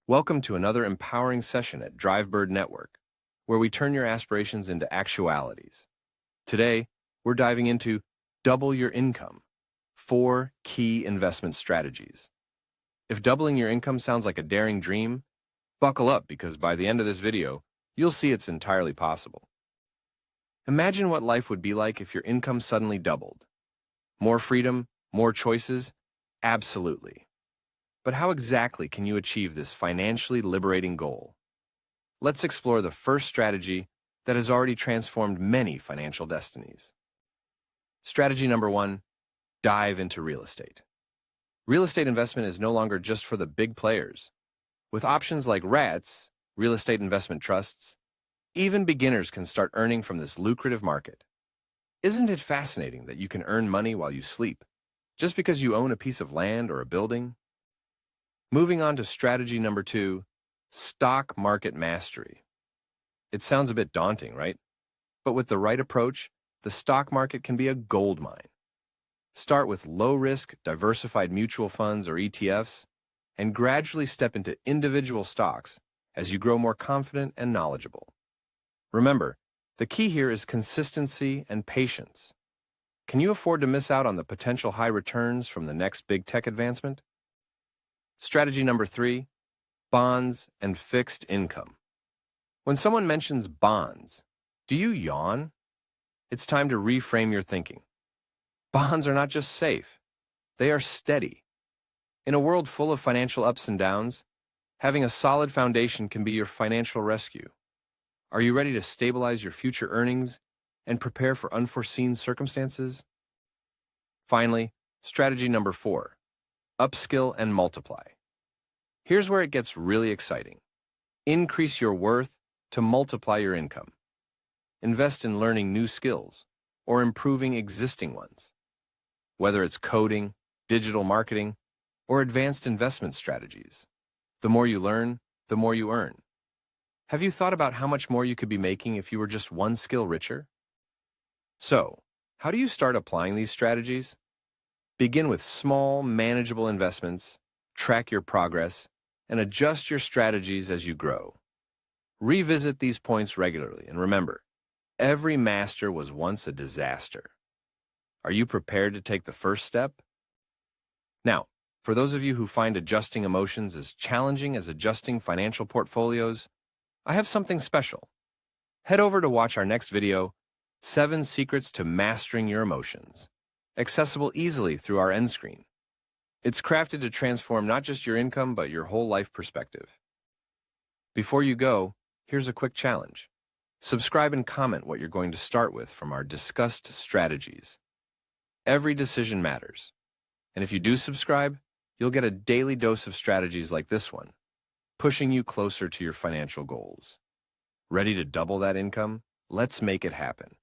Welcome to another empowering session at DriveBird Network, where we turn your aspirations into actualities. Today, we're diving into double your income, 4 key investment strategies. If doubling your income sounds like a daring dream, buckle up because by the end of this video, you'll see it's entirely possible. Imagine what life would be like if your income suddenly doubled. More freedom, more choices? Absolutely. But how exactly can you achieve this financially liberating goal? Let's explore the first strategy that has already transformed many financial destinies. Strategy number 1, dive into real estate. Real estate investment is no longer just for the big players. With options like REITs, real estate investment trusts, even beginners can start earning from this lucrative market. Isn't it fascinating that you can earn money while you sleep, just because you own a piece of land or a building? Moving on to strategy number 2, stock market mastery. It sounds a bit daunting, right? But with the right approach, the stock market can be a gold mine. Start with low-risk, diversified mutual funds or ETFs, and gradually step into individual stocks as you grow more confident and knowledgeable. Remember, the key here is consistency and patience. Can you afford to miss out on the potential high returns from the next big tech advancement? Strategy number 3, bonds and fixed income. When someone mentions bonds, do you yawn? It's time to reframe your thinking. Bonds are not just safe, they are steady. In a world full of financial ups and downs, having a solid foundation can be your financial rescue. Are you ready to stabilize your future earnings and prepare for unforeseen circumstances? Finally, strategy number 4, upskill and multiply. Here's where it gets really exciting. Increase your worth to multiply your income. Invest in learning new skills or improving existing ones. Whether it's coding, digital marketing, or advanced investment strategies, the more you learn, the more you earn. Have you thought about how much more you could be making if you were just one skill richer? So, how do you start applying these strategies? Begin with small, manageable investments, track your progress, and adjust your strategies as you grow. Revisit these points regularly, and remember, every master was once a disaster. Are you prepared to take the first step? Now, for those of you who find adjusting emotions as challenging as adjusting financial portfolios, I have something special. Head over to watch our next video, 7 Secrets to Mastering Your Emotions, accessible easily through our end screen. It's crafted to transform not just your income, but your whole life perspective. Before you go, here's a quick challenge. Subscribe and comment what you're going to start with from our discussed strategies. Every decision matters. And if you do subscribe, you'll get a daily dose of strategies like this one, pushing you closer to your financial goals. Ready to double that income? Let's make it happen.